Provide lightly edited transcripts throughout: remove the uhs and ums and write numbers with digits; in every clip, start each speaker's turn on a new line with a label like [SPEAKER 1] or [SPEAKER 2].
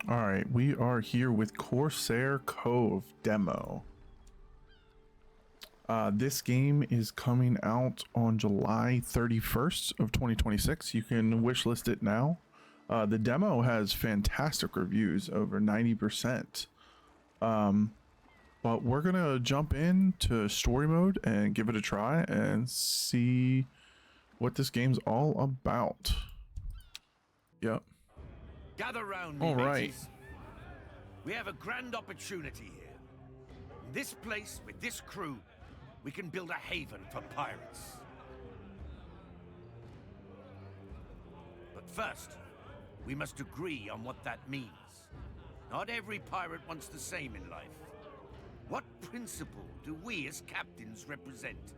[SPEAKER 1] All right, we are here with Corsair Cove Demo. This game is coming out on July 31st of 2026. You can wishlist it now. The demo has fantastic reviews, over 90%. But we're gonna jump into story mode and give it a try and see what this game's all about. Yep.
[SPEAKER 2] Gather round me,
[SPEAKER 1] All right.
[SPEAKER 2] mateys. We have a grand opportunity here. In this place, with this crew, we can build a haven for pirates. But first, we must agree on what that means. Not every pirate wants the same in life. What principle do we as captains represent?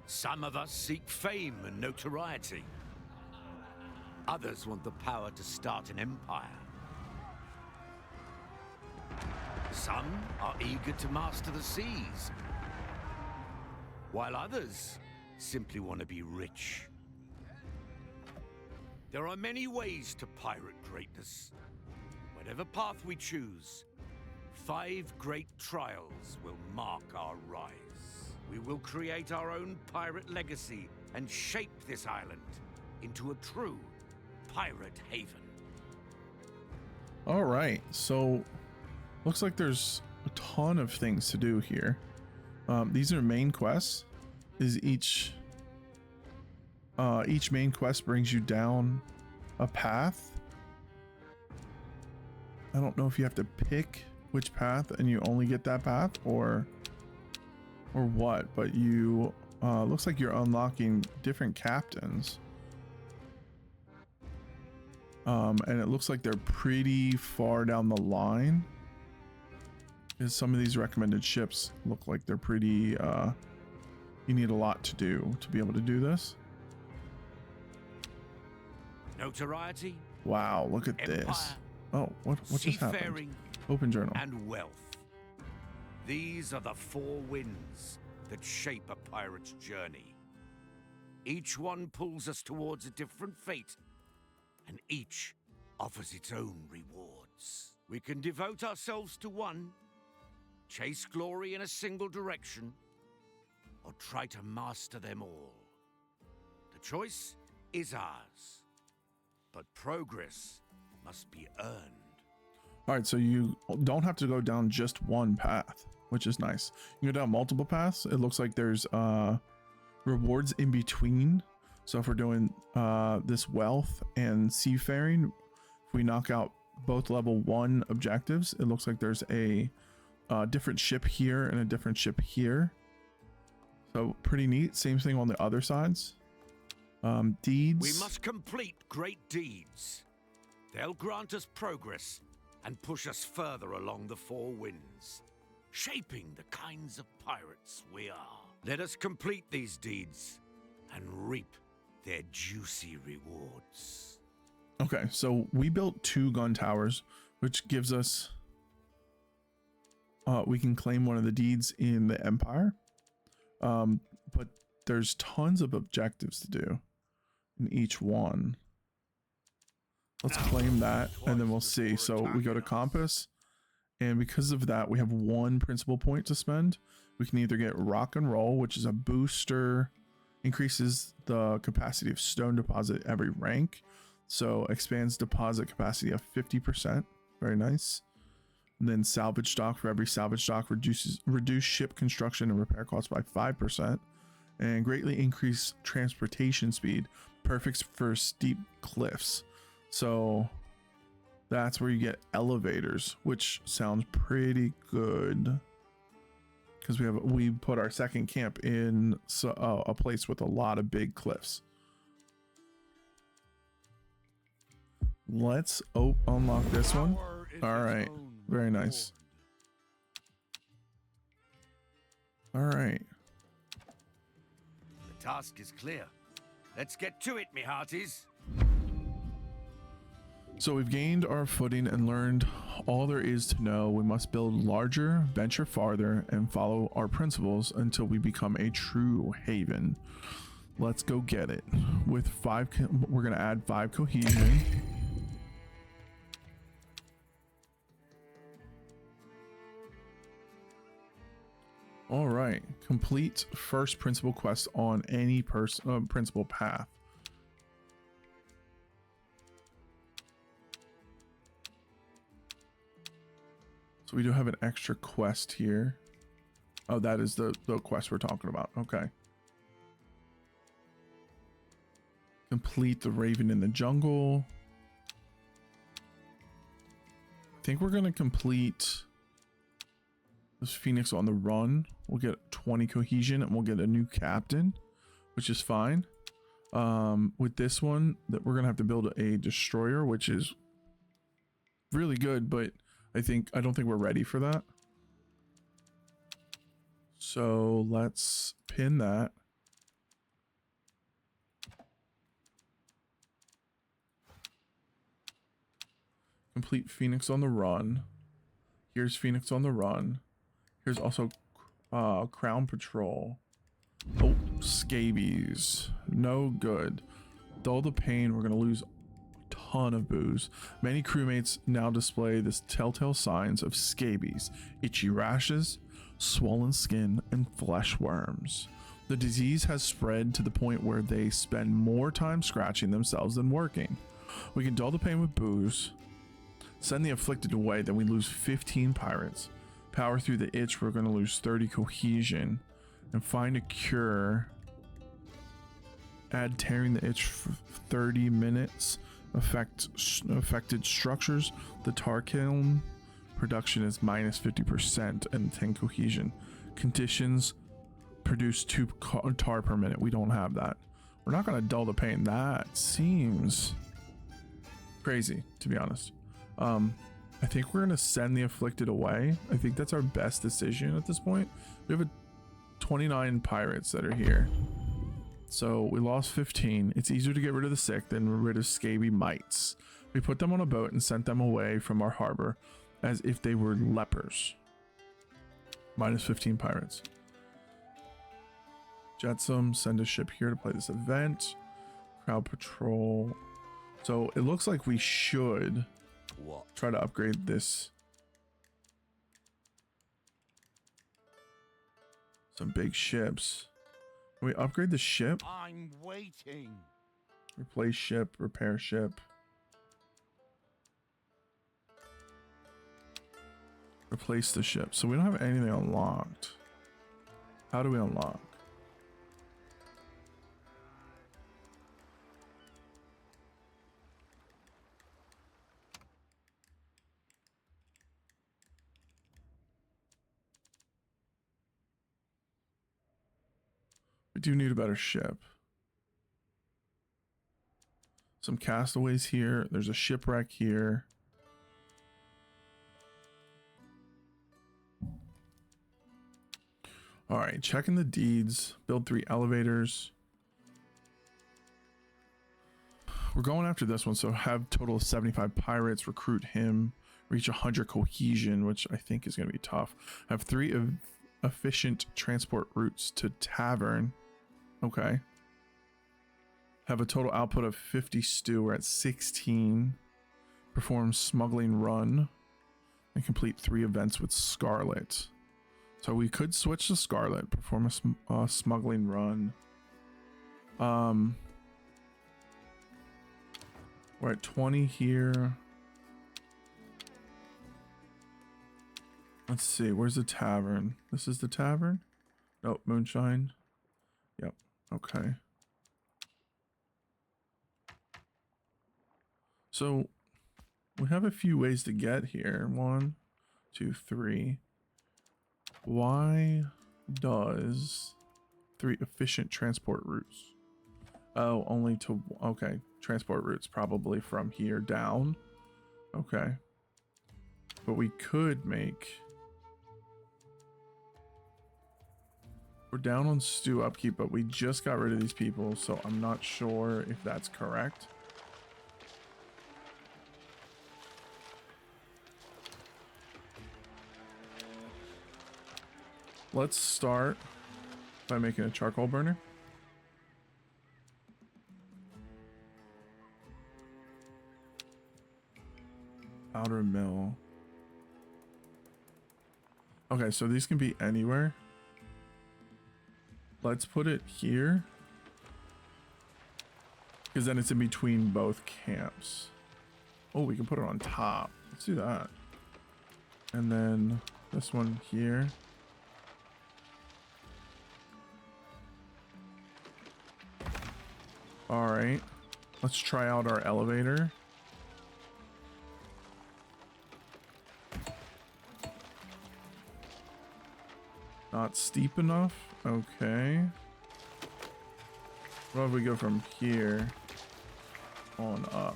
[SPEAKER 2] Some of us seek fame and notoriety. Others want the power to start an empire. Some are eager to master the seas, while others simply want to be rich. There are many ways to pirate greatness. Whatever path we choose, 5 great trials will mark our rise. We will create our own pirate legacy and shape this island into a true pirate haven.
[SPEAKER 1] All right, so looks like there's a ton of things to do here. These are main quests. Each main quest brings you down a path. I don't know if you have to pick which path and you only get that path or what, but you looks like you're unlocking different captains. And it looks like they're pretty far down the line, because some of these recommended ships look like they're pretty you need a lot to do to be able to do this.
[SPEAKER 2] Notoriety.
[SPEAKER 1] Wow, look at
[SPEAKER 2] Empire,
[SPEAKER 1] this. Oh, what just happened?
[SPEAKER 2] seafaring,
[SPEAKER 1] Open journal.
[SPEAKER 2] and wealth. These are the 4 winds that shape a pirate's journey. Each one pulls us towards a different fate, and each offers its own rewards. We can devote ourselves to one, chase glory in a single direction, or try to master them all. The choice is ours, but progress must be earned.
[SPEAKER 1] All right, so you don't have to go down just one path, which is nice. You go down multiple paths. It looks like there's rewards in between. So if we're doing this wealth and seafaring, if we knock out both level 1 objectives, it looks like there's a different ship here and a different ship here. So pretty neat. Same thing on the other sides. Deeds.
[SPEAKER 2] We must complete great deeds. They'll grant us progress and push us further along the 4 winds, shaping the kinds of pirates we are. Let us complete these deeds and reap their juicy rewards.
[SPEAKER 1] Okay, so we built 2 gun towers, which gives us we can claim one of the deeds in the Empire. But there's tons of objectives to do in each one. Let's claim that and then we'll see. So we go to compass, and because of that we have 1 principal point to spend. We can either get rock and roll, which is a booster, increases the capacity of stone deposit every rank, so expands deposit capacity of 50%. Very nice. And then salvage stock. For every salvage stock, reduce ship construction and repair costs by 5%, and greatly increase transportation speed, perfect for steep cliffs. So that's where you get elevators, which sounds pretty good, because we put our second camp in a place with a lot of big cliffs. Let's unlock this one. All right, very nice. All right,
[SPEAKER 2] The task is clear. Let's get to it, me hearties.
[SPEAKER 1] so we've gained our footing and learned all there is to know. We must build larger, venture farther, and follow our principles until we become a true haven. Let's go get it. With 5, we're gonna add 5 cohesion. right, complete first principal quest on any principal path. So we do have an extra quest here. Oh, that is the quest we're talking about. Okay. Complete the Raven in the Jungle. I think we're going to complete this Phoenix on the Run. We'll get 20 cohesion and we'll get a new captain, which is fine. With this one, that we're going to have to build a destroyer, which is really good, but I don't think we're ready for that. So let's pin that. Complete Phoenix on the Run. Here's Phoenix on the Run. Here's also Crown Patrol. Oh, scabies. No good. Dull the pain. We're going to lose a ton of booze. Many crewmates now display this telltale signs of scabies, itchy rashes, swollen skin, and flesh worms. The disease has spread to the point where they spend more time scratching themselves than working. We can dull the pain with booze, send the afflicted away, then we lose 15 pirates. Power through the itch, we're going to lose 30 cohesion. And find a cure. Add tearing the itch for 30 minutes. Affected structures. The tar kiln production is minus 50% and 10 cohesion. Conditions produce 2 tar per minute. We don't have that. We're not going to dull the pain. That seems crazy, to be honest. I think we're going to send the afflicted away. I think that's our best decision at this point. We have 29 pirates that are here. So we lost 15. It's easier to get rid of the sick than rid of scaby mites. We put them on a boat and sent them away from our harbor as if they were lepers. Minus 15 pirates. Jetsam, send a ship here to play this event. Crowd patrol. So it looks like we should try to upgrade this. Some big ships. Can we upgrade the ship?
[SPEAKER 2] I'm waiting.
[SPEAKER 1] Replace ship, repair ship. Replace the ship. So we don't have anything unlocked. How do we unlock? We do need a better ship. Some castaways here. There's a shipwreck here. All right, checking the deeds. Build 3 elevators. We're going after this one, so have total of 75 pirates. Recruit him. Reach 100 cohesion, which I think is going to be tough. Have 3 efficient transport routes to Tavern. Okay. Have a total output of 50 stew. We're at 16. Perform smuggling run. And complete 3 events with Scarlet. So we could switch to Scarlet. Perform a smuggling run. We're at 20 here. Let's see. Where's the tavern? This is the tavern? Nope. Moonshine. Yep. Okay. So we have a few ways to get here. 1, 2, 3. Why does 3 efficient transport routes? Oh, only to, okay. Transport routes probably from here down. Okay. But we could make, we're down on stew upkeep, but we just got rid of these people, so I'm not sure if that's correct. Let's start by making a charcoal burner. Outer mill. Okay, so these can be anywhere. Let's put it here. Because then it's in between both camps. Oh, we can put it on top. Let's do that. And then this one here. All right. Let's try out our elevator. Not steep enough. Okay. What if we go from here on up?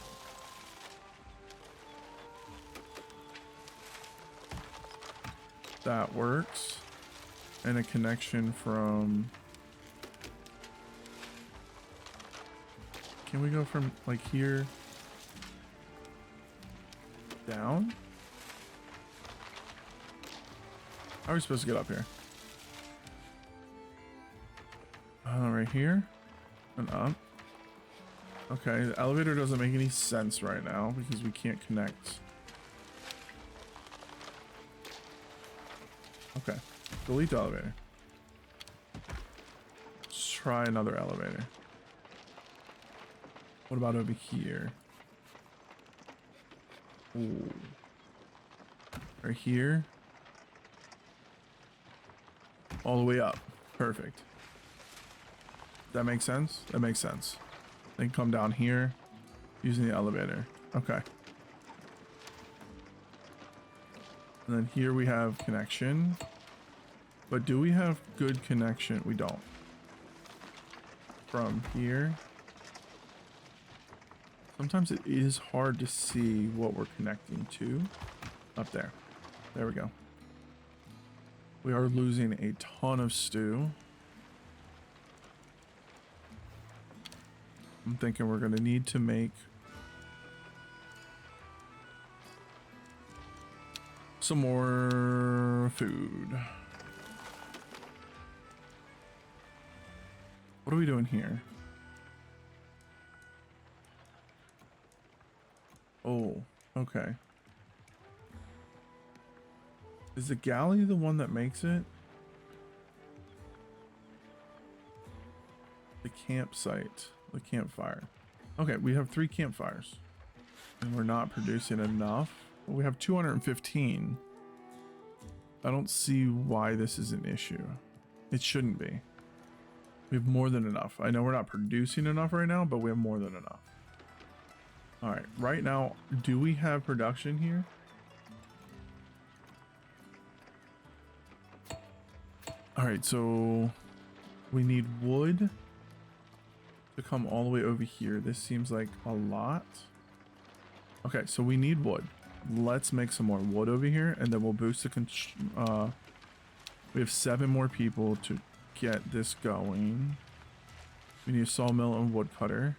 [SPEAKER 1] That works. And a connection from... Can we go from like here down? How are we supposed to get up here? Right here and up. Okay, the elevator doesn't make any sense right now because we can't connect. Okay, delete the elevator. Let's try another elevator. What about over here? Ooh. Right here. All the way up. Perfect. That makes sense? That makes sense. Then come down here using the elevator. Okay. And then here we have connection. But do we have good connection? We don't. From here. Sometimes it is hard to see what we're connecting to. Up there. There we go. We are losing a ton of stew. I'm thinking we're going to need to make some more food. What are we doing here? Oh, okay. Is the galley the one that makes it? The campsite. The campfire. Okay, we have 3 campfires. And we're not producing enough. Well, we have 215. I don't see why this is an issue. It shouldn't be. We have more than enough. I know we're not producing enough right now, but we have more than enough. Alright, right now, do we have production here? Alright, so we need wood to come all the way over here. This seems like a lot. Okay, so we need wood. Let's make some more wood over here, and then we'll boost the we have 7 more people to get this going. We need a sawmill and woodcutter.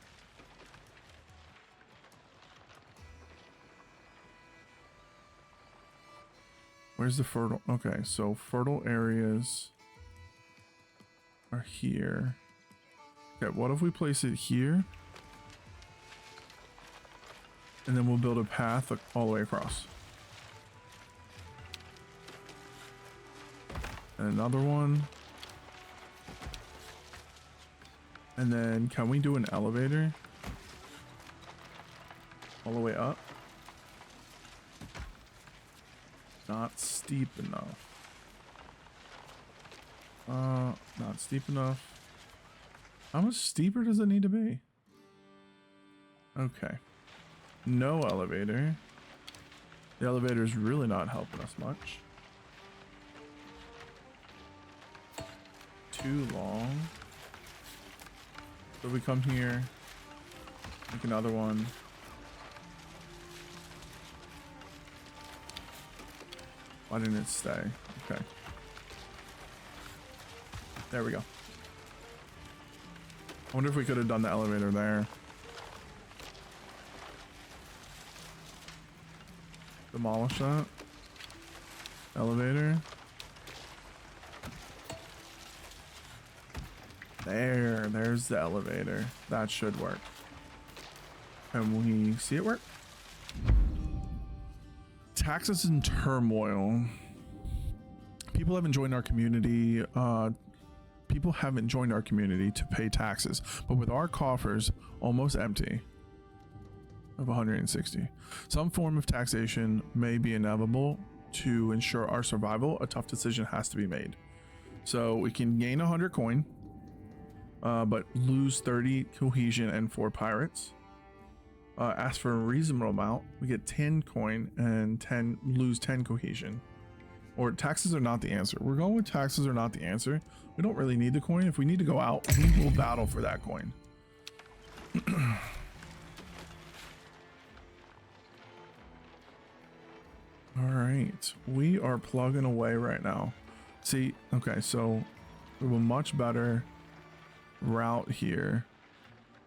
[SPEAKER 1] Where's the fertile? Okay, so fertile areas are here. Okay, what if we place it here? And then we'll build a path all the way across. And another one. And then can we do an elevator? All the way up? Not steep enough. Not steep enough. How much steeper does it need to be? Okay. No elevator. The elevator is really not helping us much. Too long. So we come here. Make another one. Why didn't it stay? Okay. There we go. I wonder if we could have done the elevator there. Demolish that. Elevator. There's the elevator. That should work. Can we see it work? Taxes and turmoil. People haven't joined our community. people haven't joined our community to pay taxes, but with our coffers almost empty of 160, some form of taxation may be inevitable. To ensure our survival, a tough decision has to be made. So we can gain 100 coin, but lose 30 cohesion and 4 pirates. Ask for a reasonable amount, we get 10 coin and lose 10 cohesion. Or taxes are not the answer. We're going with taxes are not the answer. We don't really need the coin. If we need to go out, we will battle for that coin. All right, we are plugging away right now. See, okay, so we have a much better route here.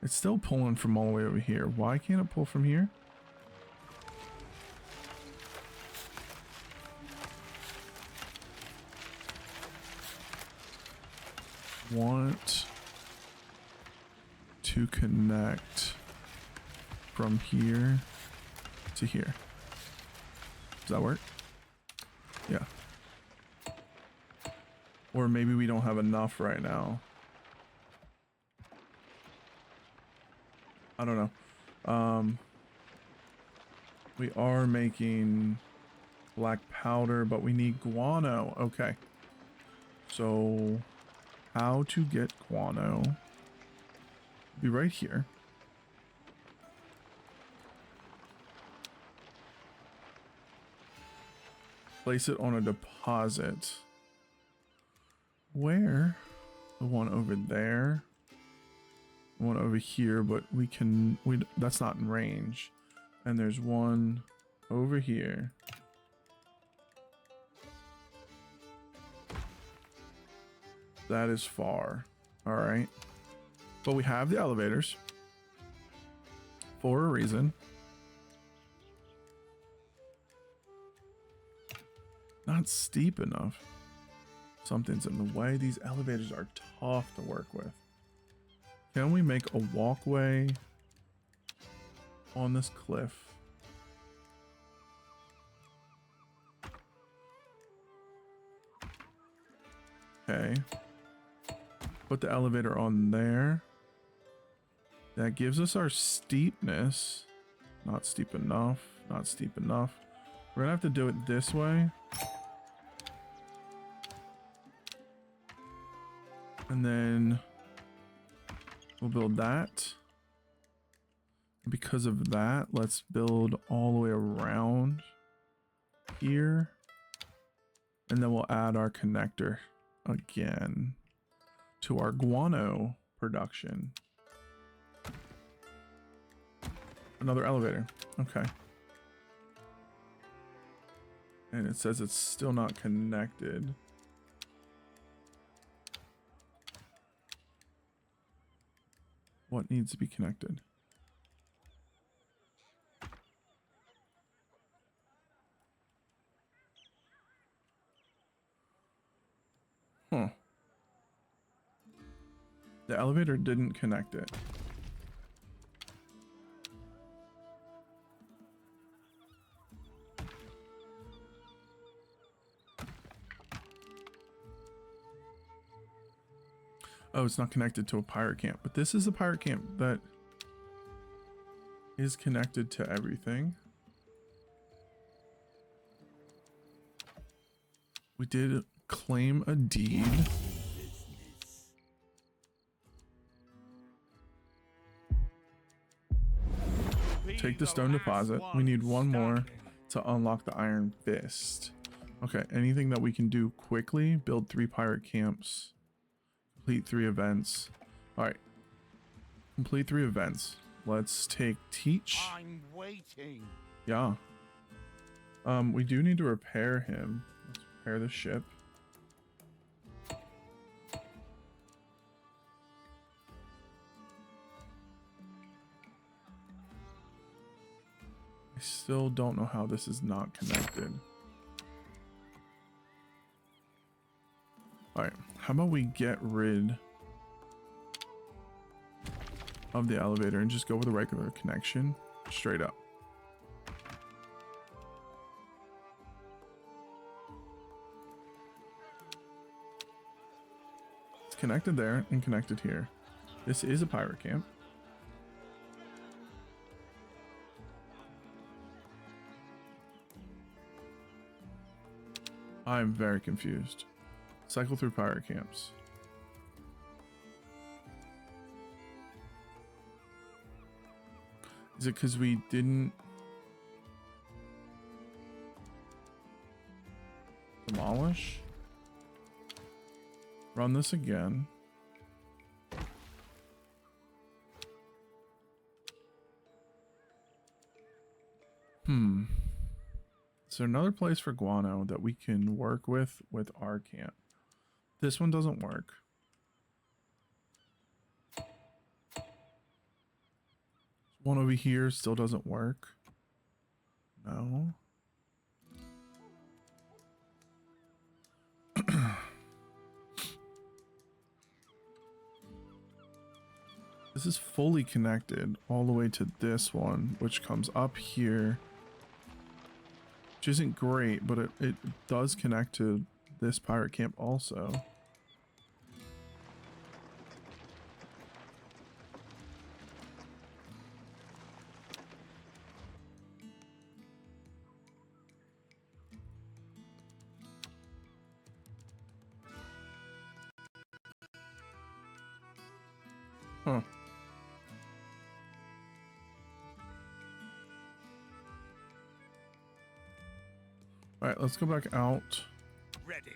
[SPEAKER 1] It's still pulling from all the way over here. Why can't it pull from here? Want to connect from here to here. Does that work? Yeah. Or maybe we don't have enough right now. I don't know. We are making black powder, but we need guano. Okay. So how to get guano? Be right here. Place it on a deposit. Where? The one over there. The one over here, but that's not in range. And there's one over here. That is far. All right. But we have the elevators for a reason. Not steep enough. Something's in the way. These elevators are tough to work with. Can we make a walkway on this cliff? Okay. Put the elevator on there. That gives us our steepness. Not steep enough. Not steep enough. We're gonna have to do it this way. And then we'll build that. Because of that, let's build all the way around here. And then we'll add our connector again to our guano production. Another elevator. Okay. And it says it's still not connected. What needs to be connected? Huh. The elevator didn't connect it. Oh, it's not connected to a pirate camp, but this is a pirate camp that is connected to everything. We did claim a deed. Take the stone deposit. We need one more to unlock the iron fist. Okay, anything that we can do quickly. Build 3 pirate camps. Complete 3 events. All right. Complete 3 events. Let's take teach.
[SPEAKER 2] I'm waiting.
[SPEAKER 1] Yeah. We do need to repair him. Let's repair the ship. I still don't know how this is not connected. All right, how about we get rid of the elevator and just go with a regular connection straight up. It's connected there and connected here. This is a pirate camp. I'm very confused. Cycle through pirate camps. Is it because we didn't demolish? Run this again. Is there another place for guano that we can work with our camp? This one doesn't work. One over here still doesn't work. No. This is fully connected all the way to this one, which comes up here. Which isn't great, but it does connect to this pirate camp also. Huh. Alright, let's go back out.
[SPEAKER 2] Ready.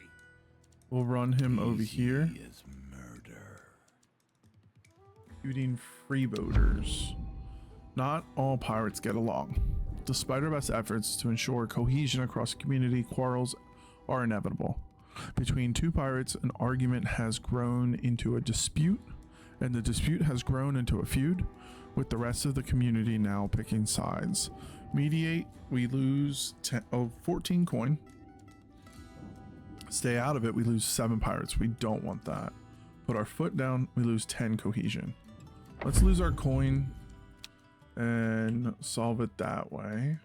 [SPEAKER 1] We'll run him over here.
[SPEAKER 2] Is murder.
[SPEAKER 1] Shooting freeboaters. Not all pirates get along. Despite our best efforts to ensure cohesion across the community, quarrels are inevitable. Between two pirates, an argument has grown into a dispute, and the dispute has grown into a feud, with the rest of the community now picking sides. Mediate, we lose 14 coin. Stay out of it, we lose 7 pirates. We don't want that. Put our foot down, we lose 10 cohesion. Let's lose our coin and solve it that way.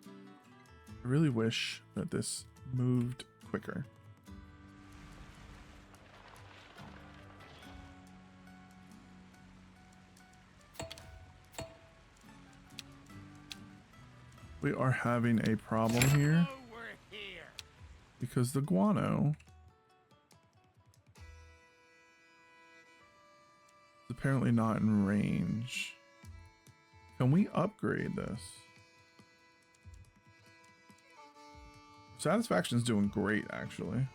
[SPEAKER 1] I really wish that this moved quicker. We are having a problem here because the guano is apparently not in range. Can we upgrade this? Satisfaction's doing great, actually.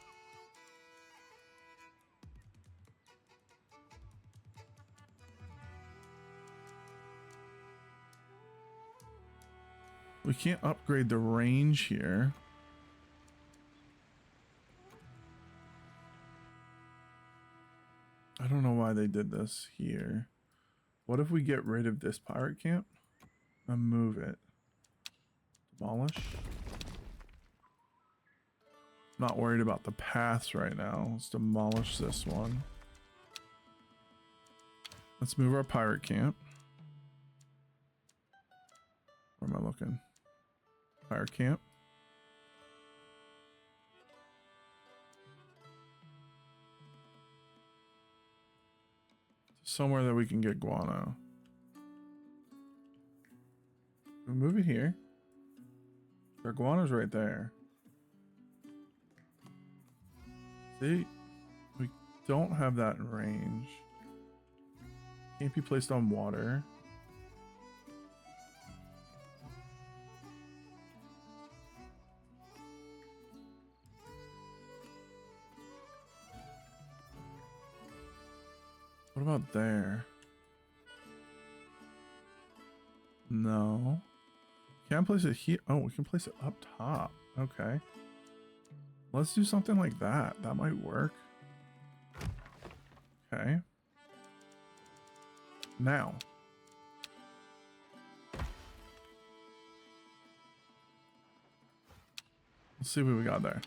[SPEAKER 1] We can't upgrade the range here. I don't know why they did this here. What if we get rid of this pirate camp and move it? Demolish. Not worried about the paths right now. Let's demolish this one. Let's move our pirate camp. Where am I looking? Pirate camp. Somewhere that we can get guano. We move it here. Our guano's right there. See, we don't have that in range. Can't be placed on water. What about there? No. Can't place it here. Oh, we can place it up top. Okay. Let's do something like that. That might work. Okay. Now. Let's see what we got there.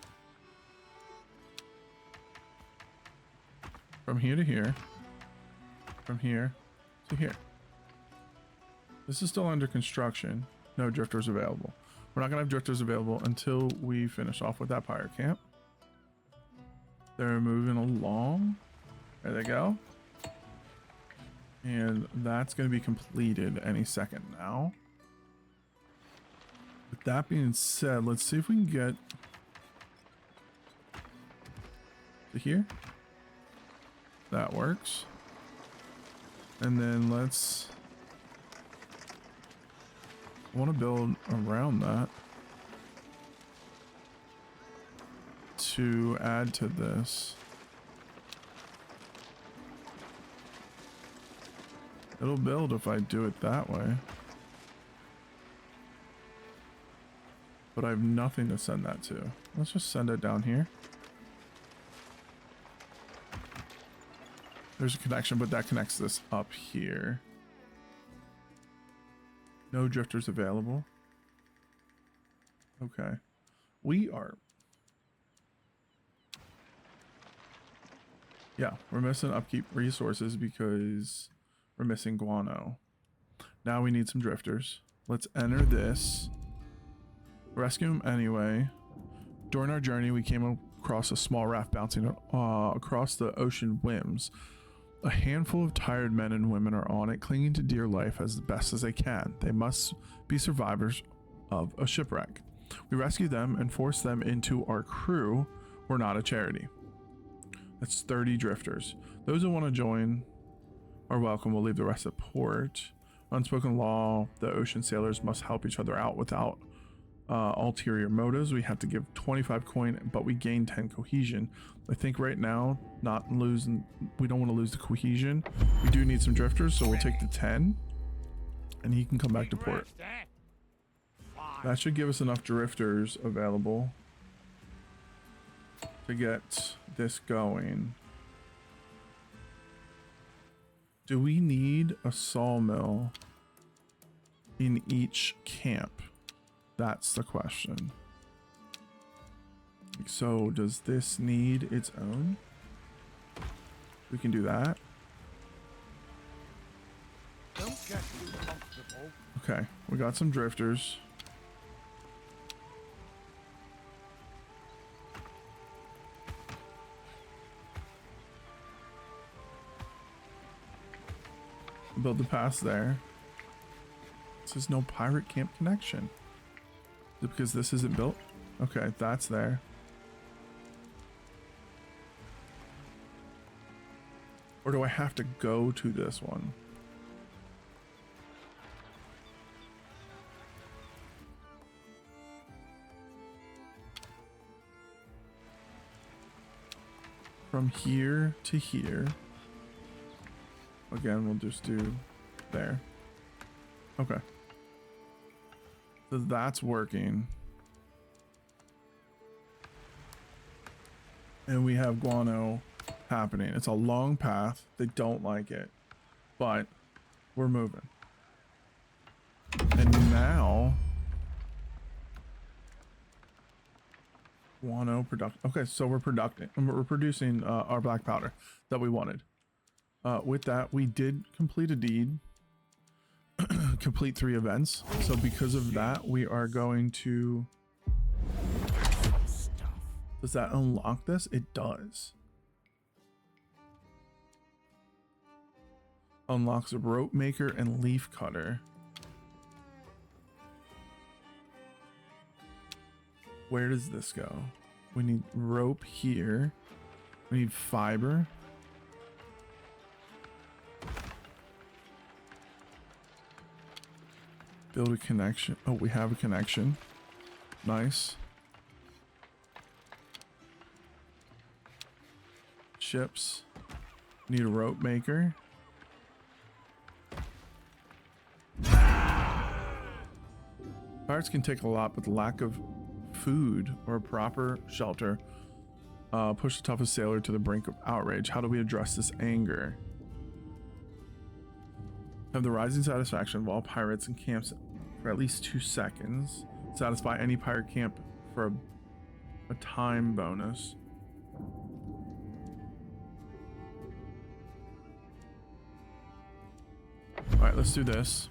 [SPEAKER 1] From here to here. From here to here. This is still under construction. No drifters available. We're not gonna have drifters available until we finish off with that pirate camp. They're moving along. There they go. And that's going to be completed any second now. With that being said, let's see if we can get to here. That works. And then let's... I want to build around that to add to this. It'll build if I do it that way. But I have nothing to send that to. Let's just send it down here. There's a connection, but that connects this up here. No drifters available. Okay. We are... Yeah, we're missing upkeep resources because we're missing guano. Now we need some drifters. Let's enter this. Rescue them anyway. During our journey, we came across a small raft bouncing across the ocean whims. A handful of tired men and women are on it, clinging to dear life as best as they can. They must be survivors of a shipwreck. We rescue them and force them into our crew. We're not a charity. That's 30 drifters. Those who want to join are welcome. We'll leave the rest at port. Unspoken law, the ocean sailors must help each other out without ulterior motives. We have to give 25 coin, but we gain 10 cohesion. I think right now, not losing, we don't want to lose the cohesion. We do need some drifters, so we'll take the 10 and he can come back to port. That should give us enough drifters available to get this going. Do we need a sawmill in each camp? That's the question. So does this need its own? We can do that.
[SPEAKER 2] Don't get too comfortable.
[SPEAKER 1] Okay, we got some drifters. Build the pass there. This is no pirate camp connection. Is it because this isn't built? Okay, that's there. Or do I have to go to this one? From here to here. Again, we'll just do there. Okay. So that's working. And we have guano happening. It's a long path. They don't like it. But we're moving. And now guano production. Okay, so we're producing our black powder that we wanted. With that, we did complete a deed. Complete 3 events. So because of that, we are going to... Does that unlock this? It does. Unlocks a rope maker and leaf cutter. Where does this go? We need rope here. We need fiber. Build a connection. Oh, we have a connection. Nice. Ships. Need a rope maker. Pirates can take a lot, but the lack of food or proper shelter push the toughest sailor to the brink of outrage. How do we address this anger? Have the rising satisfaction of all pirates in camps for at least 2 seconds. Satisfy any pirate camp for a time bonus. Alright, let's do this.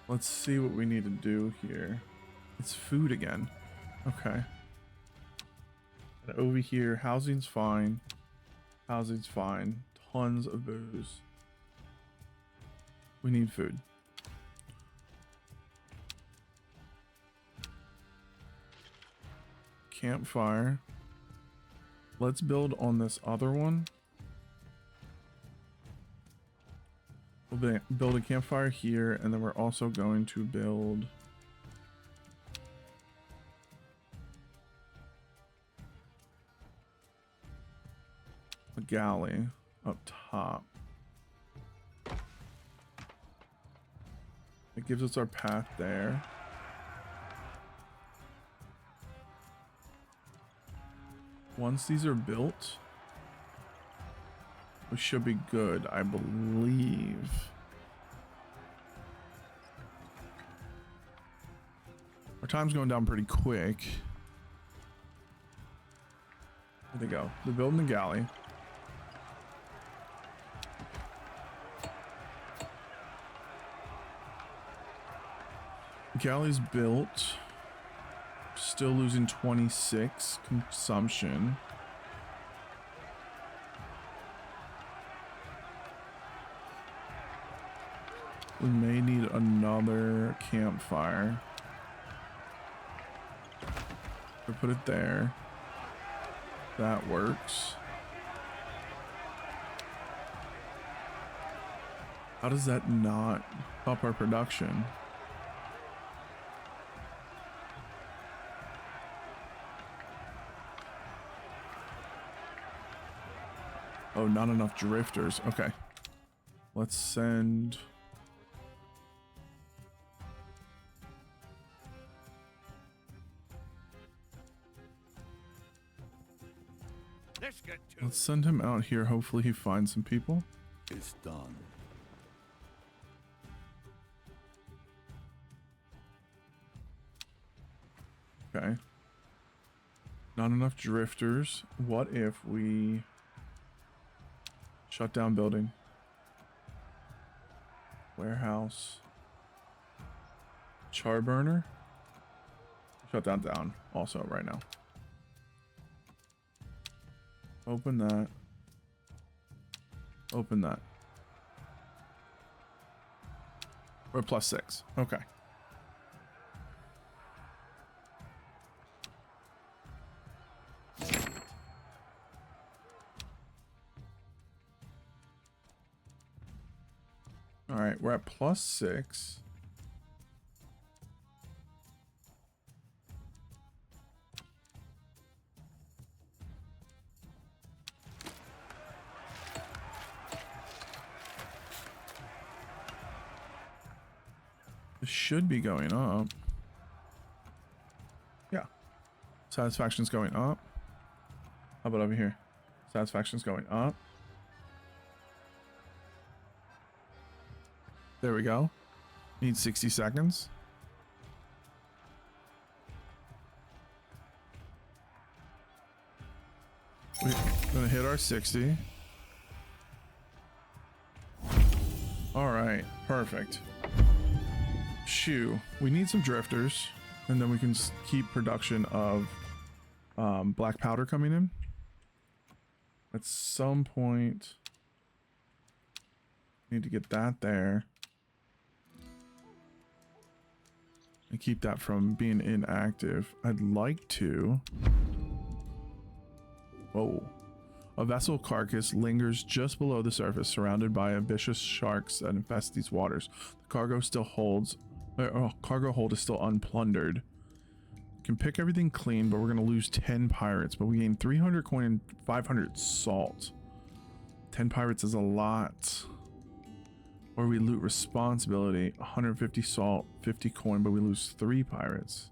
[SPEAKER 1] Let's see what we need to do here. It's food again. Okay. And over here, housing's fine. Housing's fine. Tons of booze. We need food. Campfire. Let's build on this other one. We'll build a campfire here, and then we're also going to build a galley up top. It gives us our path there. Once these are built, we should be good, I believe. Our time's going down pretty quick. There they go. They're building the galley. Galley's built. Still losing 26 consumption. We may need another campfire. We'll put it there. That works. How does that not up our production? Oh, not enough drifters. Okay. Let's send... Let's send him out here. Hopefully he finds some people.
[SPEAKER 2] It's done.
[SPEAKER 1] Okay. Not enough drifters. What if we shut down building? Warehouse. Char burner. Shut that down also right now. Open that. Open that. We're +6. Okay. All right, we're at +6. This should be going up. Yeah. Satisfaction's going up. How about over here? Satisfaction's going up. There we go. Need 60 seconds. We're gonna hit our 60. All right, perfect. Shoo, we need some drifters, and then we can keep production of black powder coming in. At some point, need to get that there. And keep that from being inactive. I'd like to... Whoa. A vessel carcass lingers just below the surface, surrounded by ambitious sharks that infest these waters. The cargo still holds... cargo hold is still unplundered. Can pick everything clean, but we're going to lose 10 pirates. But we gain 300 coin and 500 salt. 10 pirates is a lot. Or we loot responsibility, 150 salt, 50 coin, but we lose 3 pirates.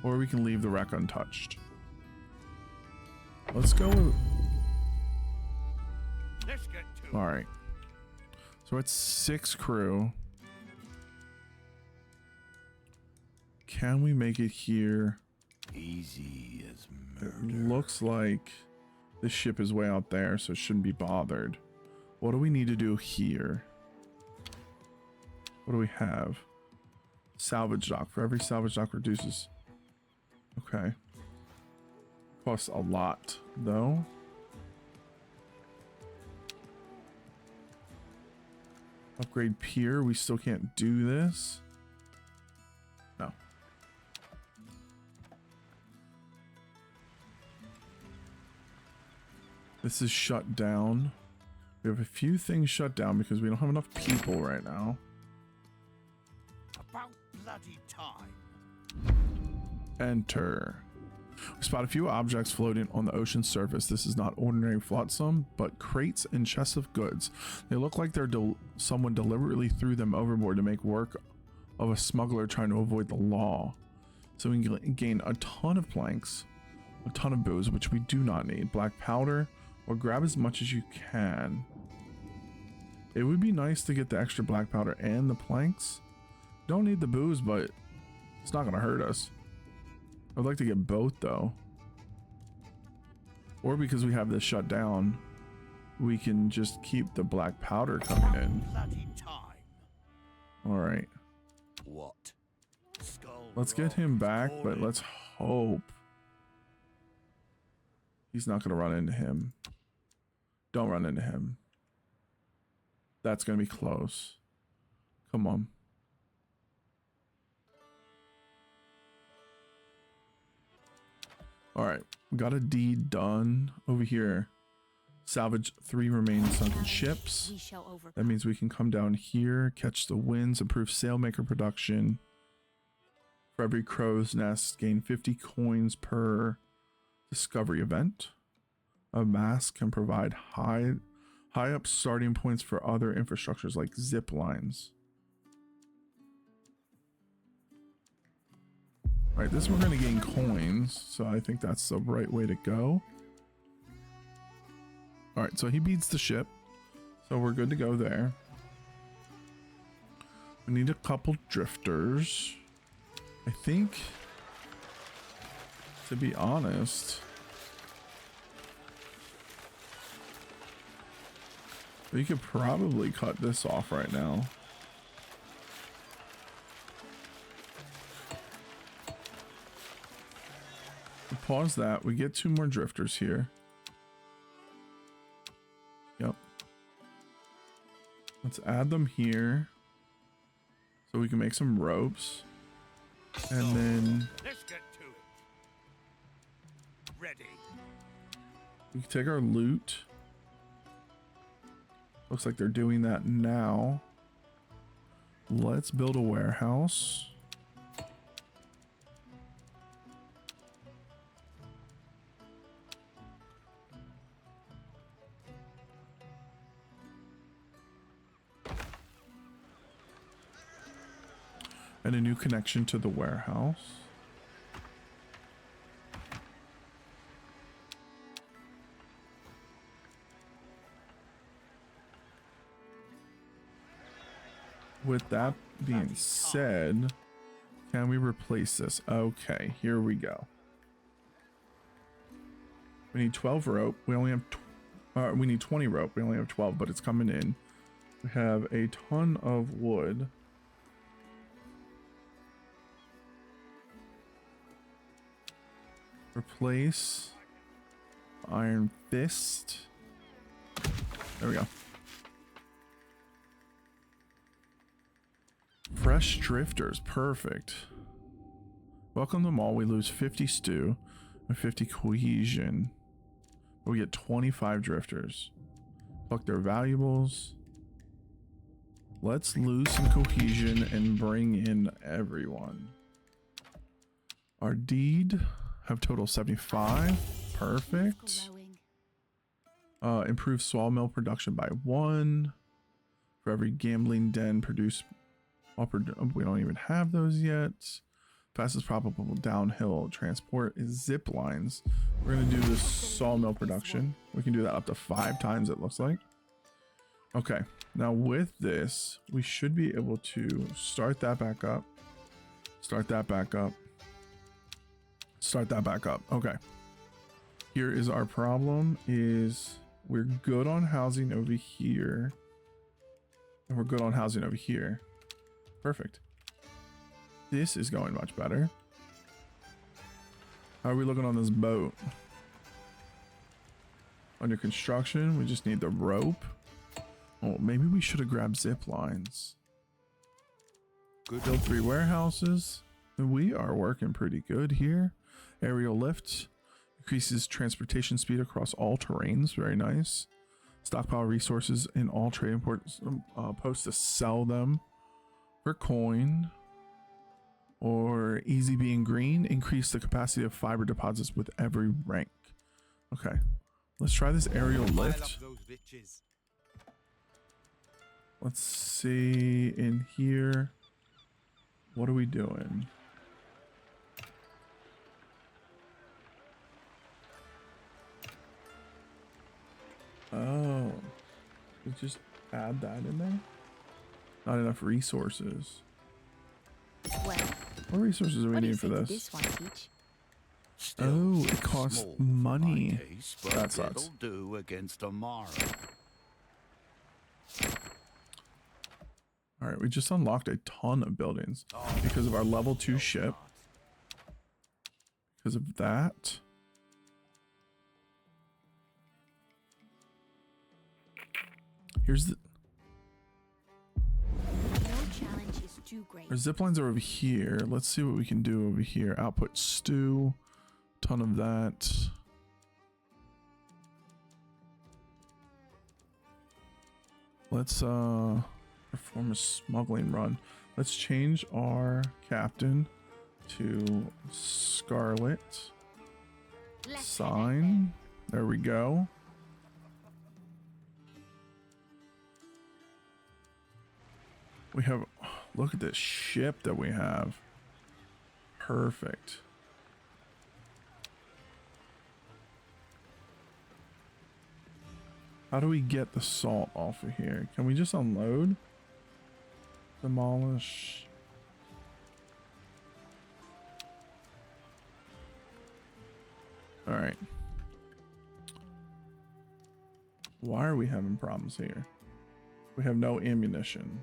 [SPEAKER 1] Or we can leave the wreck untouched. Let's go with...
[SPEAKER 2] Let's get to
[SPEAKER 1] All right. So it's 6 crew. Can we make it here?
[SPEAKER 2] easy as
[SPEAKER 1] It
[SPEAKER 2] murder.
[SPEAKER 1] looks like this ship is way out there, so it shouldn't be bothered. What do we need to do here? What do we have? Salvage dock. For every salvage dock reduces. Okay. Costs a lot, though. Upgrade pier. We still can't do this. No. This is shut down. We have a few things shut down because we don't have enough people right now.
[SPEAKER 2] About bloody time.
[SPEAKER 1] Enter. We spot a few objects floating on the ocean surface. This is not ordinary flotsam, but crates and chests of goods. They look like someone deliberately threw them overboard to make work of a smuggler trying to avoid the law. So we can gain a ton of planks, a ton of booze, which we do not need, black powder, or grab as much as you can. It would be nice to get the extra black powder and the planks. Don't need the booze, but it's not going to hurt us. I'd like to get both though. Or because we have this shut down, we can just keep the black powder coming in.
[SPEAKER 2] Bloody time.
[SPEAKER 1] All right.
[SPEAKER 2] What? Skull
[SPEAKER 1] Let's get him back, but let's hope he's not going to run into him. Don't run into him. That's going to be close. Come on. All right, we got a deed done over here. Salvage 3 remaining sunken ships. That means we can come down here, catch the winds, improve sailmaker production. For every crow's nest, gain 50 coins per discovery event. A mast can provide high up starting points for other infrastructures like zip lines. All right, this we're going to gain coins, so I think that's the right way to go. All right, so he beats the ship, so we're good to go there. We need a couple drifters. I think, to be honest, we could probably cut this off right now. Pause that. We get 2 more drifters here. Yep. Let's add them here so we can make some ropes. And then
[SPEAKER 2] let's get to it. Ready.
[SPEAKER 1] We can take our loot. Looks like they're doing that now. Let's build a warehouse. And a new connection to the warehouse. With that being said, can we replace this? Okay, here we go. We need 12 rope. We only have, we need 20 rope. We only have 12, but it's coming in. We have a ton of wood. Replace Iron Fist. There we go. Fresh drifters, perfect. Welcome them all. We lose 50 stew and 50 cohesion. But we get 25 drifters. Fuck their valuables. Let's lose some cohesion and bring in everyone. Our deed have total 75. Perfect. Improve sawmill production by 1. For every gambling den produce. We don't even have those yet. Fastest probable downhill transport is zip lines. We're gonna do this sawmill production. We can do that up to 5 times, it looks like. Okay, now with this, we should be able to start that back up. Start that back up. Start that back up. Okay. Here is our problem is we're good on housing over here. And we're good on housing over here. Perfect. This is going much better. How are we looking on this boat? Under construction, we just need the rope. Oh, maybe we should have grabbed zip lines. Build 3 warehouses. We are working pretty good here. Aerial lift increases transportation speed across all terrains. Very nice. Stockpile resources in all trading posts to sell them for coin. Or easy being green, increase the capacity of fiber deposits with every rank. Okay, let's try this aerial lift. Let's see in here. What are we doing? Oh, we just add that in there? Not enough resources.
[SPEAKER 3] Well,
[SPEAKER 1] what resources do we need for this? Oh, it costs money. That sucks.
[SPEAKER 2] Do against tomorrow.
[SPEAKER 1] All right, we just unlocked a ton of buildings because of our level 2 ship. Because of that. Here's the... Our zip lines are over here. Let's see what we can do over here. Output stew. Ton of that. Let's perform a smuggling run. Let's change our captain to Scarlet. Sign. There we go. We have, look at this ship that we have. Perfect. How do we get the salt off of here? Can we just unload? Demolish. All right. Why are we having problems here? We have no ammunition.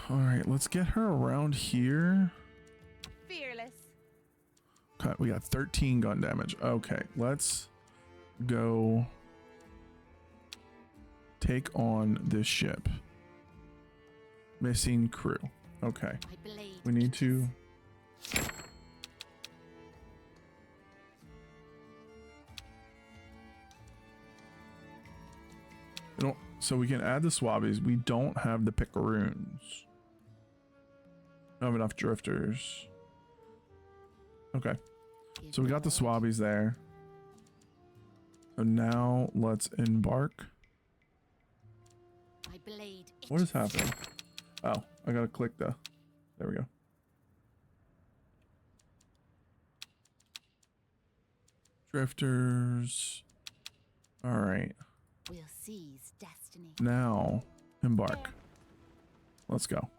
[SPEAKER 1] All right, let's get her around here.
[SPEAKER 3] Fearless.
[SPEAKER 1] Okay, we got 13 gun damage. Okay, let's go take on this ship. Missing crew. Okay, we need to... So we can add the swabbies. We don't have the picaroons. Don't have enough drifters. Okay. So we got the swabbies there. So now let's embark. What is happening? Oh, I gotta click the... There we go. Drifters. All right.
[SPEAKER 3] We'll seize destiny.
[SPEAKER 1] Now embark. Let's go.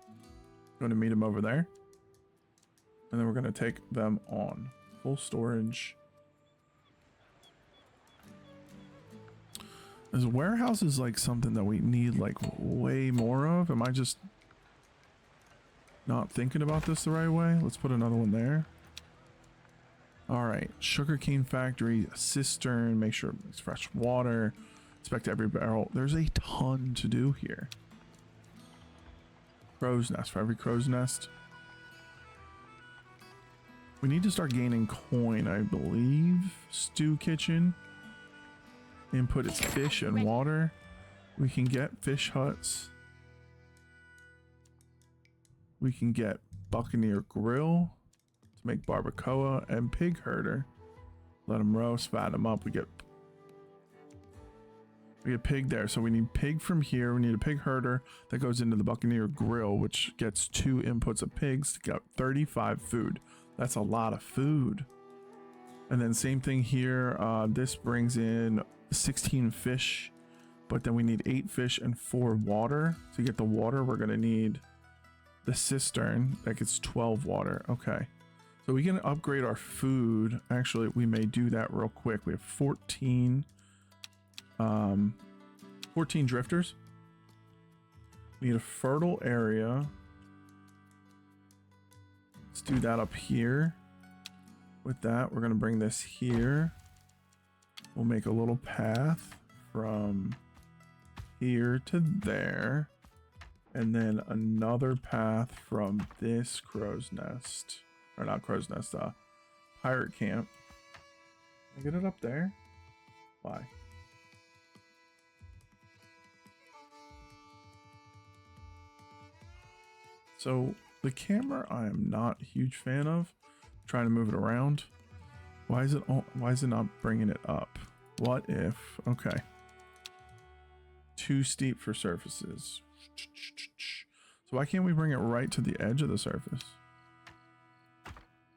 [SPEAKER 1] Going to meet him over there. And then we're going to take them on. Full storage. Is warehouses like something that we need like way more of? Am I just not thinking about this the right way? Let's put another one there. All right. Sugarcane factory, cistern, make sure it's fresh water. Inspect every barrel. There's a ton to do here. Crow's nest. For every crow's nest. We need to start gaining coin, I believe. Stew kitchen. Input is fish and water. We can get fish huts. We can get Buccaneer Grill to make barbacoa and pig herder. Let them roast, fatten them up. We get pig there, so we need pig from here. We need a pig herder that goes into the Buccaneer Grill, which gets 2 inputs of pigs to get 35 food. That's a lot of food. And then same thing here. This brings in 16 fish, but then we need 8 fish and 4 water. To get the water, we're gonna need the cistern that gets 12 water. Okay, so we can upgrade our food. Actually, we may do that real quick. We have 14 drifters. We need a fertile area. Let's do that up here. With that, we're going to bring this here. We'll make a little path from here to there. And then another path from this crow's nest. Or not crow's nest, pirate camp. Can I get it up there? Why? So the camera I am not a huge fan of. Trying to move it around. Why is it not bringing it up? What if, okay. Too steep for surfaces. So why can't we bring it right to the edge of the surface?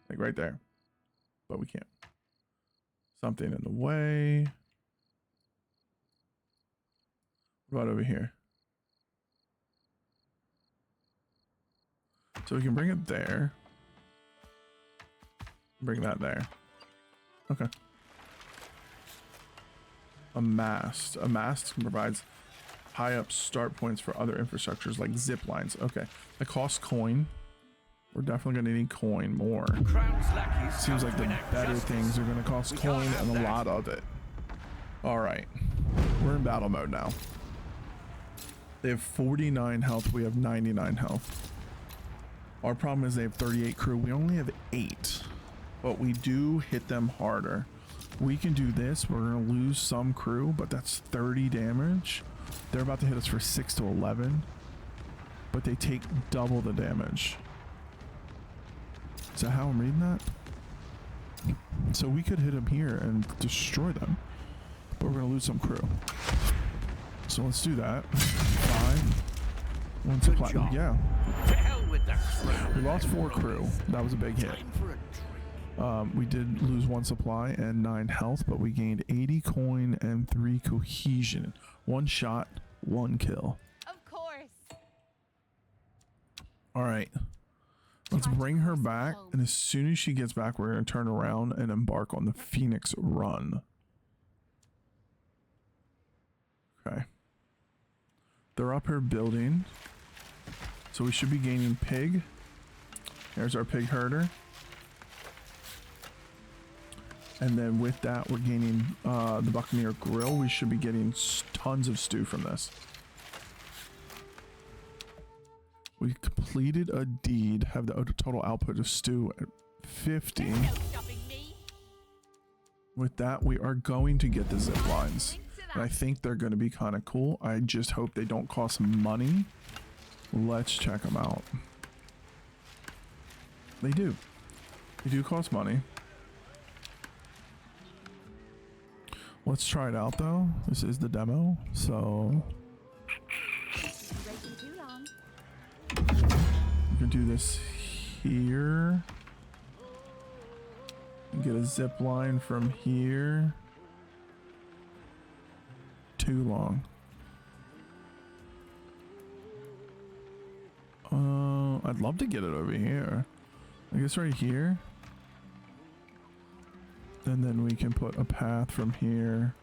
[SPEAKER 1] Like right there. But we can't. Something in the way. What about over here? So we can bring it there. Bring that there. Okay. A mast. A mast provides high up start points for other infrastructures like zip lines. Okay. It costs coin. We're definitely going to need coin more. Seems like the better things are going to cost coin and a lot of it. Alright. We're in battle mode now. They have 49 health. We have 99 health. Our problem is they have 38 crew. We only have 8. But we do hit them harder. We can do this. We're going to lose some crew, but that's 30 damage. They're about to hit us for 6 to 11. But they take double the damage. Is that how I'm reading that? So we could hit them here and destroy them. But we're going to lose some crew. So let's do that. 5. 1 supply. Yeah.
[SPEAKER 2] To hell with the crew.
[SPEAKER 1] We lost 4 crew. That was a big hit. We did lose 1 supply and 9 health, but we gained 80 coin and 3 cohesion. 1 shot, 1 kill.
[SPEAKER 3] Of course.
[SPEAKER 1] All right. Let's bring her back, and as soon as she gets back, we're going to turn around and embark on the Phoenix Run. Okay. They're up here building. So we should be gaining pig. There's our pig herder. And then with that, we're gaining the Buccaneer Grill. We should be getting tons of stew from this. We completed a deed, have the total output of stew at 50. With that, we are going to get the zip lines. And I think they're going to be kind of cool. I just hope they don't cost money. Let's check them out. They do. They do cost money. Let's try it out though. This is the demo, so we can do this here. Get a zip line from here. Too long. I'd love to get it over here. I guess right here. And then we can put a path from here.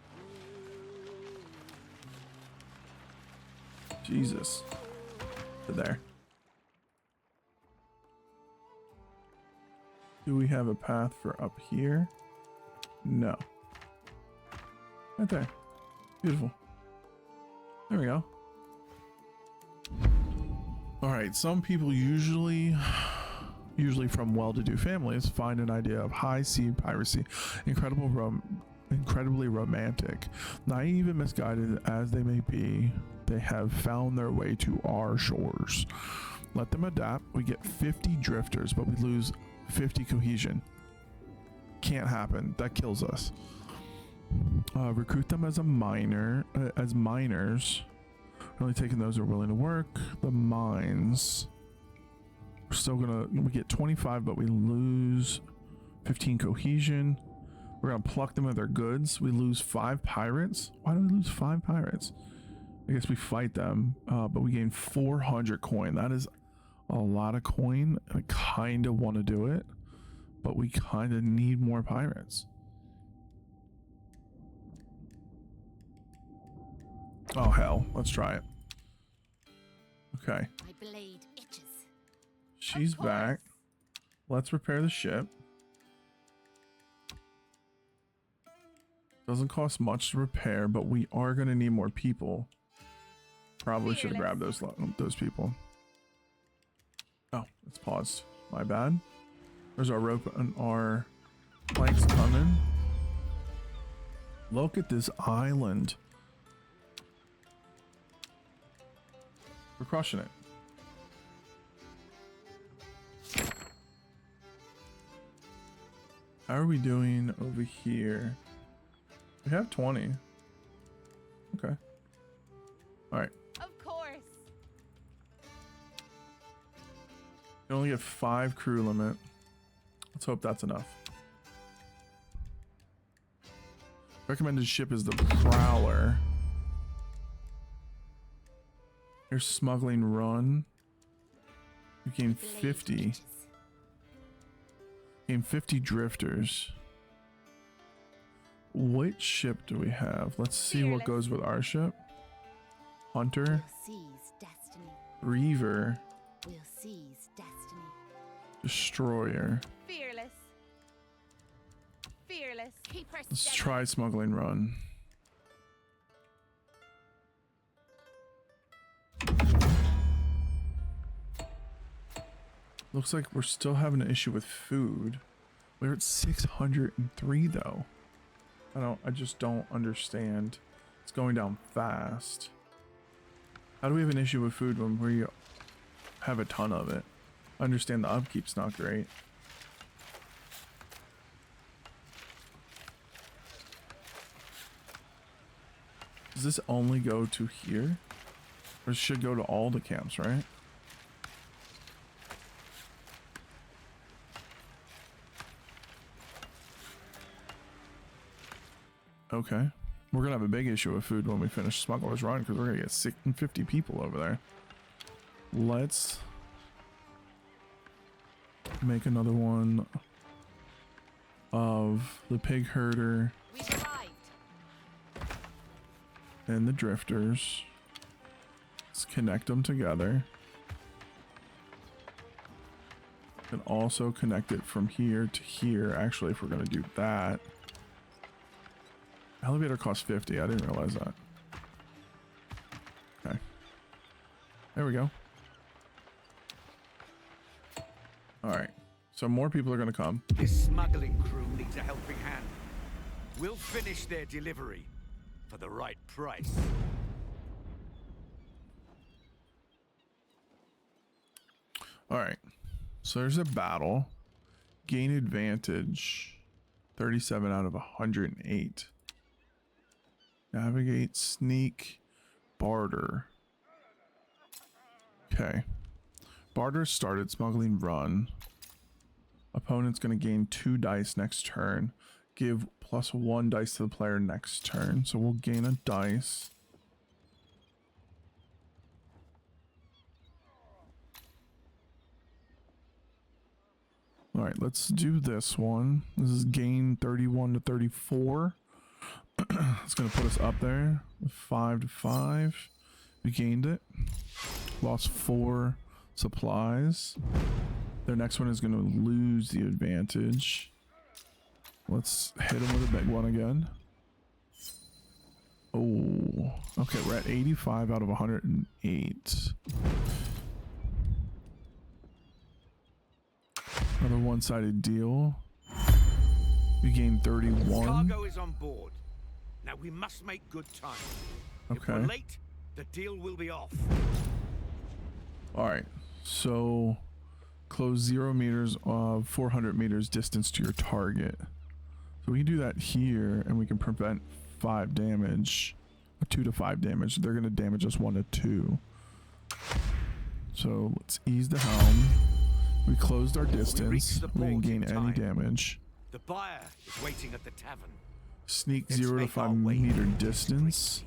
[SPEAKER 1] Jesus. To there. Do we have a path for up here? No. Right there. Beautiful. There we go. Alright, some people usually from well-to-do families find an idea of high sea piracy incredibly romantic. Naive and misguided as they may be, they have found their way to our shores. Let them adapt. We get 50 drifters, but we lose 50 cohesion. Can't happen. That kills us. Recruit them as as miners. Only taking those who are willing to work. The mines. We're still we get 25, but we lose 15 cohesion. We're gonna pluck them of their goods. We lose 5 pirates. Why do we lose 5 pirates? I guess we fight them, but we gain 400 coin. That is a lot of coin. I kind of want to do it, but we kind of need more pirates. Oh hell, let's try it. Okay.
[SPEAKER 3] My blade itches.
[SPEAKER 1] She's back. Let's repair the ship. Doesn't cost much to repair, but we are going to need more people. Probably should have grabbed those people. Oh, it's paused. My bad. There's our rope and our planks coming. Look at this island. We're crushing it. How are we doing over here? We have 20. Okay. All right.
[SPEAKER 3] Of course.
[SPEAKER 1] You only get 5 crew limit. Let's hope that's enough. Recommended ship is the Prowler. Here's smuggling run. You gain 50. Gain 50 drifters. Which ship do we have? Let's see what goes with our ship. Hunter.
[SPEAKER 3] We'll seize destiny.
[SPEAKER 1] Reaver.
[SPEAKER 3] We'll seize destiny.
[SPEAKER 1] Destroyer.
[SPEAKER 3] Fearless. Fearless. Keep her
[SPEAKER 1] Let's
[SPEAKER 3] steady.
[SPEAKER 1] try smuggling run. Looks like we're still having an issue with food. We're at 603 though. I just don't understand. It's going down fast. How do we have an issue with food when we have a ton of it? I understand the upkeep's not great. Does this only go to here? Or it should go to all the camps, right? Okay. We're gonna have a big issue with food when we finish Smuggler's Run because we're gonna get 50 people over there. Let's make another one of the pig herder
[SPEAKER 3] We've arrived.
[SPEAKER 1] and the drifters. Let's connect them together. And also connect it from here to here. Actually, if we're gonna do that. Elevator costs 50. I didn't realize that. Okay. There we go. Alright. So more people are going to come.
[SPEAKER 2] This smuggling crew needs a helping hand. We'll finish their delivery for the right price.
[SPEAKER 1] Alright. So there's a battle. Gain advantage. 37 out of 108. Navigate, sneak, barter. Okay. Barter started, smuggling run. Opponent's going to gain 2 dice next turn. Give +1 dice to the player next turn. So we'll gain a dice. Alright, let's do this one. This is gain 31 to 34. It's going to put us up there. 5 to 5. We gained it. Lost 4 supplies. Their next one is going to lose the advantage. Let's hit them with a big one again. Oh, okay. We're at 85 out of 108. Another one-sided deal. We gained 31.
[SPEAKER 2] Cargo is on board. Now we must make good time. If we're
[SPEAKER 1] Okay.
[SPEAKER 2] late, the deal will be off.
[SPEAKER 1] Alright, so close 0 meters of 400 meters distance to your target. So we can do that here and we can prevent 5 damage, 2 to 5 damage. They're going to damage us 1 to 2. So let's ease the helm. We closed our distance.
[SPEAKER 2] the
[SPEAKER 1] We didn't
[SPEAKER 2] port
[SPEAKER 1] gain
[SPEAKER 2] in
[SPEAKER 1] any
[SPEAKER 2] time.
[SPEAKER 1] damage.
[SPEAKER 2] The buyer is waiting at the tavern.
[SPEAKER 1] Sneak
[SPEAKER 2] Let's
[SPEAKER 1] 0 to
[SPEAKER 2] make our
[SPEAKER 1] 5
[SPEAKER 2] way
[SPEAKER 1] meter
[SPEAKER 2] to the
[SPEAKER 1] distance.
[SPEAKER 2] street.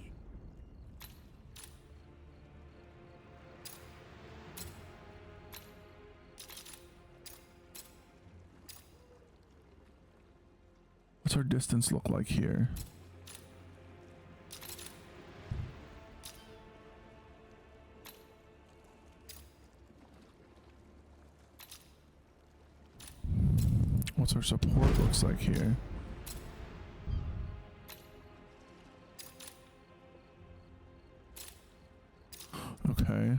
[SPEAKER 1] What's our distance look like here? What's our support looks like here? Okay.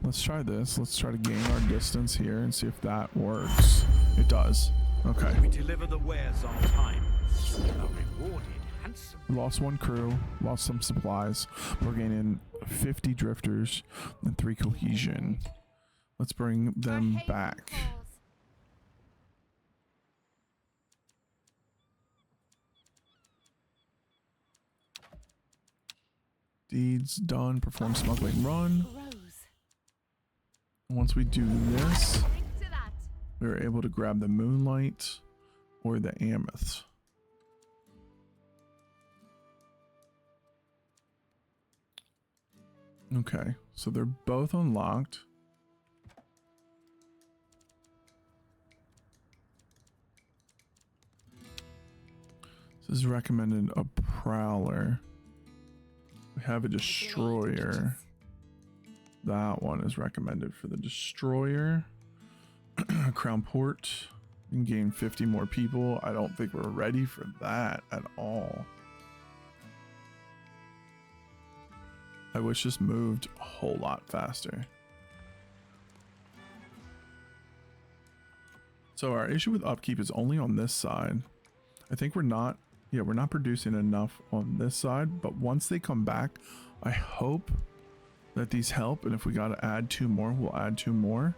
[SPEAKER 1] Let's try this. Let's try to gain our distance here and see if that works. It does. Okay.
[SPEAKER 2] We deliver the wares on time. Are rewarded handsomely.
[SPEAKER 1] We lost one crew, lost some supplies. We're gaining 50 drifters and 3 cohesion. Let's bring them back. Deeds done. Perform smuggling run. Once we do this, we were able to grab the moonlight or the amethyst. Okay, so they're both unlocked. This is recommended a prowler. We have a destroyer. That one is recommended for the destroyer. Crown Port. You can gain 50 more people. I don't think we're ready for that at all. I wish this moved a whole lot faster. So our issue with upkeep is only on this side. I think we're not producing enough on this side, but once they come back, I hope that these help, and if we got to add 2 more, we'll add 2 more.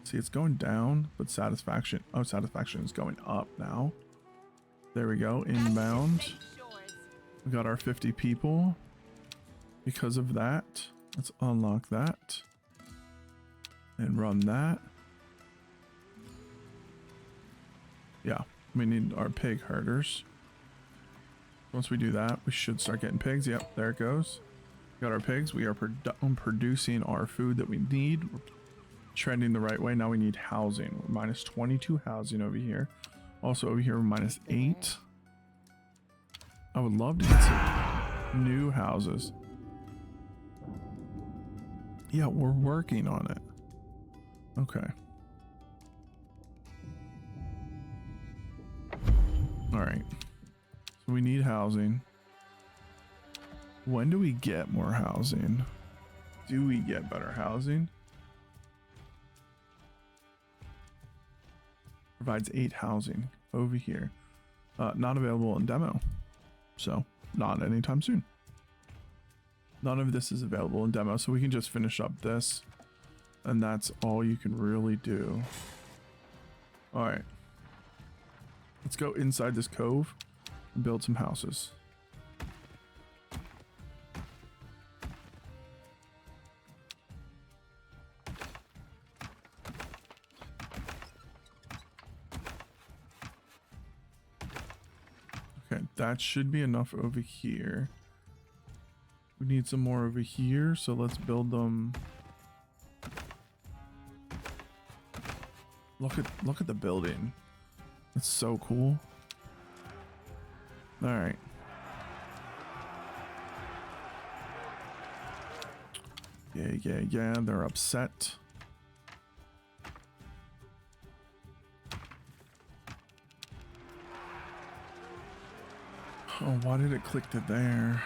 [SPEAKER 1] See, it's going down, but satisfaction is going up now. There we go, inbound. We got our 50 people because of that. Let's unlock that and run that. Yeah, we need our pig herders. Once we do that, we should start getting pigs. Yep, there it goes. Got our pigs. We are producing our food that we need. We're trending the right way. Now we need housing. We're minus 22 housing over here. Also over here, we're minus 8. I would love to get some new houses. Yeah, we're working on it. Okay. All right. So we need housing. When do we get more housing? Do we get better housing? Provides 8 housing over here. Not available in demo. So not anytime soon. None of this is available in demo, so we can just finish up this, and that's all you can really do. All right, let's go inside this cove and build some houses. Okay, that should be enough over here. We need some more over here, so let's build them. Look at the building. It's so cool. All right. Yeah, they're upset. Oh, why did it click to there?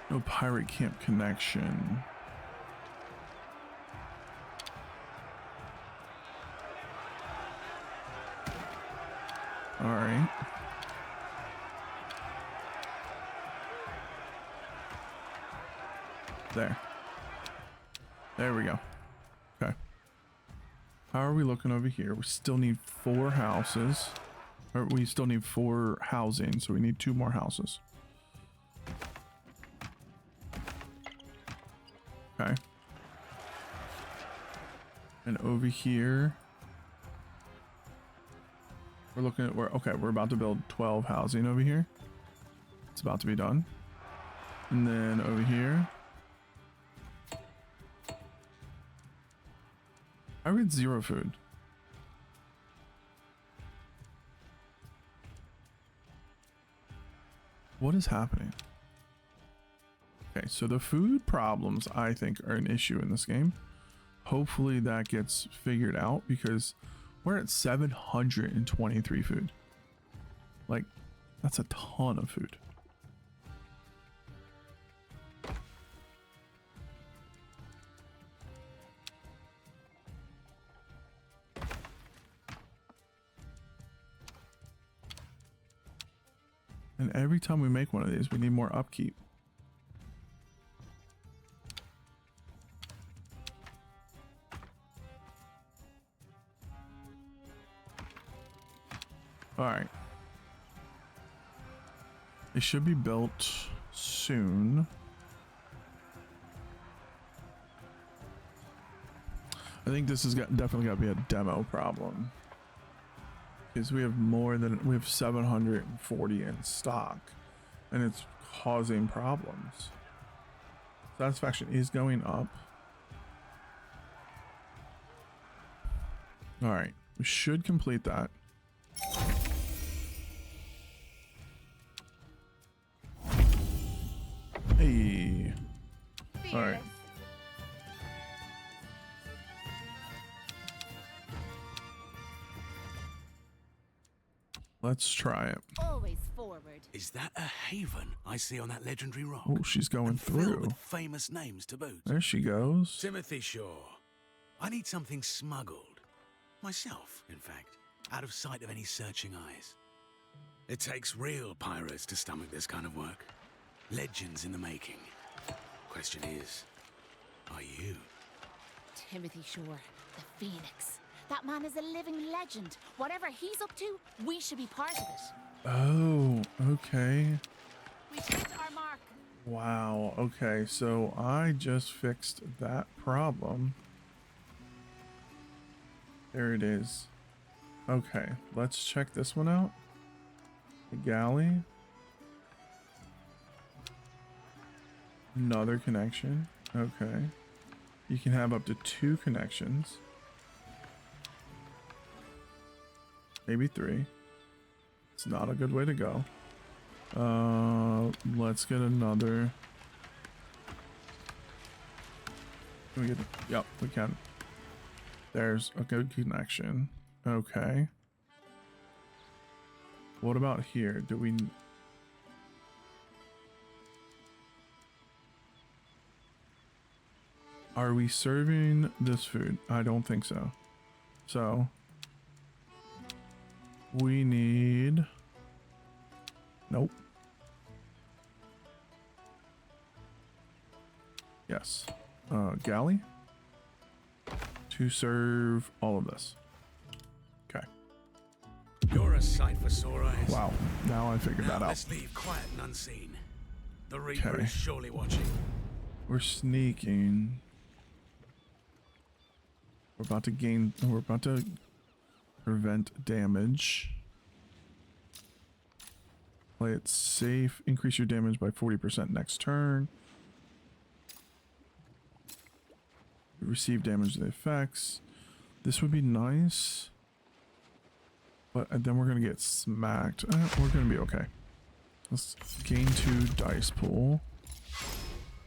[SPEAKER 1] No pirate camp connection. All right. There we go. Okay. How are we looking over here? We still need 4 houses. Or we still need 4 housing, so we need 2 more houses. Okay. And over here, we're looking at where, okay, we're about to build 12 housing over here. It's about to be done. And then over here, I read 0 food. What is happening? Okay, so the food problems, I think, are an issue in this game. Hopefully that gets figured out because we're at 723 food. Like, that's a ton of food. And every time we make one of these, we need more upkeep. All right. It should be built soon. I think this has definitely got to be a demo problem. Because we have we have 740 in stock. And it's causing problems. Satisfaction is going up. All right. We should complete that. Hey. All right. Let's try it.
[SPEAKER 3] Always forward.
[SPEAKER 4] Is that a haven I see on that legendary rock?
[SPEAKER 1] Oh, she's going
[SPEAKER 4] And filled
[SPEAKER 1] through.
[SPEAKER 4] with famous names to boot.
[SPEAKER 1] There she goes.
[SPEAKER 4] Timothy Shore. I need something smuggled. Myself, in fact. Out of sight of any searching eyes. It takes real pirates to stomach this kind of work. Legends in the making. Question is, are you?
[SPEAKER 3] Timothy Shore, the Phoenix. That man is a living legend. Whatever he's up to, we should be part of it.
[SPEAKER 1] Oh, okay.
[SPEAKER 3] We hit our mark.
[SPEAKER 1] Wow. Okay, so I just fixed that problem. There it is. Okay, let's check this one out. The galley. Another connection. Okay. You can have up to 2 connections. Maybe 3. It's not a good way to go. Let's get another. Can we get? Yep, we can. There's a good connection. Okay. What about here? Do we? Are we serving this food? I don't think so. So we need. Nope. Yes. Galley to serve all of this. Okay.
[SPEAKER 4] You're a sight for sore eyes.
[SPEAKER 1] Wow. Now I figured
[SPEAKER 4] Now
[SPEAKER 1] that out.
[SPEAKER 4] let's leave quiet and unseen. The Reaper
[SPEAKER 1] Okay.
[SPEAKER 4] is surely watching.
[SPEAKER 1] We're sneaking. We're about to gain. We're about to prevent damage. Play it safe. Increase your damage by 40% next turn. Receive damage to the effects. This would be nice. But then we're going to get smacked. We're going to be okay. Let's gain 2 dice pool.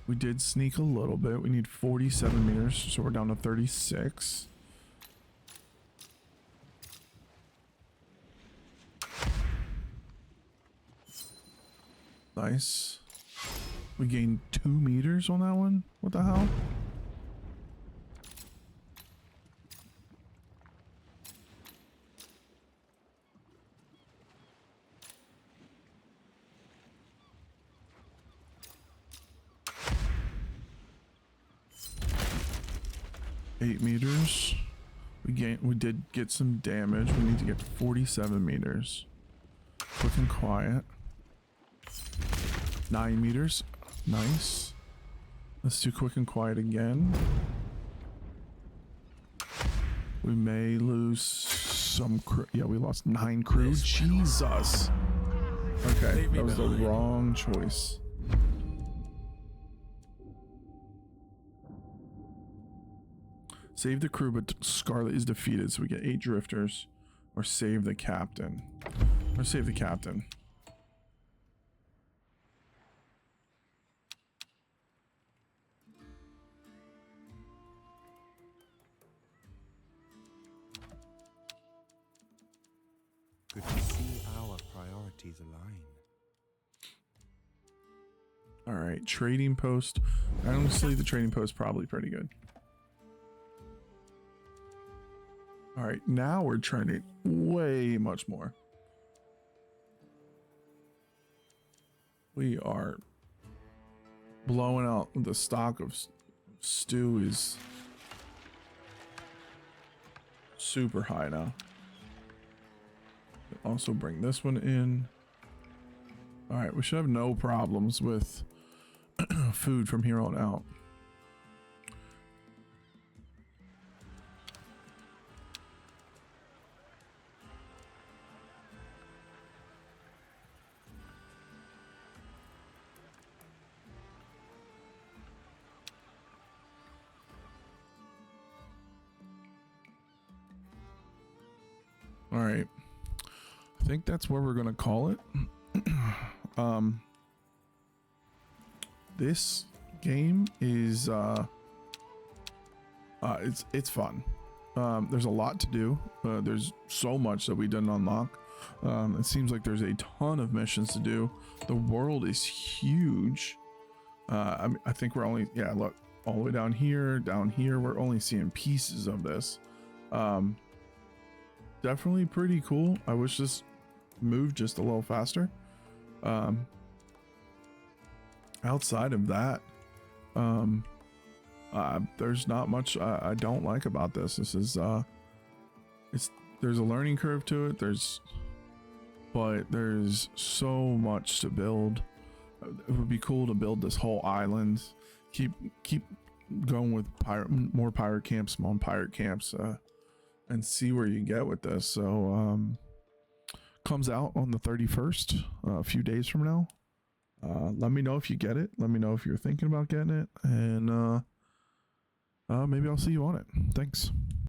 [SPEAKER 1] We did sneak a little bit. We need 47 meters, so we're down to 36. Nice. We gained 2 meters on that one. What the hell? Eight meters. We did get some damage. We need to get to 47 meters. Quick and quiet. 9 meters. Nice. Let's do quick and quiet again. We may lose some crew. Yeah, we lost 9 crew. Jesus. Okay, that was the wrong choice. Save the crew, but Scarlet is defeated, so we get 8 drifters. Or save the captain. Or save the captain.
[SPEAKER 5] align.
[SPEAKER 1] All right, trading post. Honestly, the trading post probably pretty good. All right, now we're trading way much more. We are blowing out the stock of stew is super high now. Also bring this one in. All right, we should have no problems with food from here on out. All right, I think that's where we're gonna call it. This game is it's fun. There's a lot to do. There's so much that we didn't unlock. It seems like there's a ton of missions to do. The world is huge. I think we're only, yeah, look, all the way down here, we're only seeing pieces of this. Definitely pretty cool. I wish this moved just a little faster. Outside of that, there's not much I don't like about this. This is there's a learning curve to it. But there's so much to build. It would be cool to build this whole island. Keep going with more pirate camps, small pirate camps, and see where you get with this. So comes out on the 31st, a few days from now. Let me know if you get it. Let me know if you're thinking about getting it, and maybe I'll see you on it. Thanks.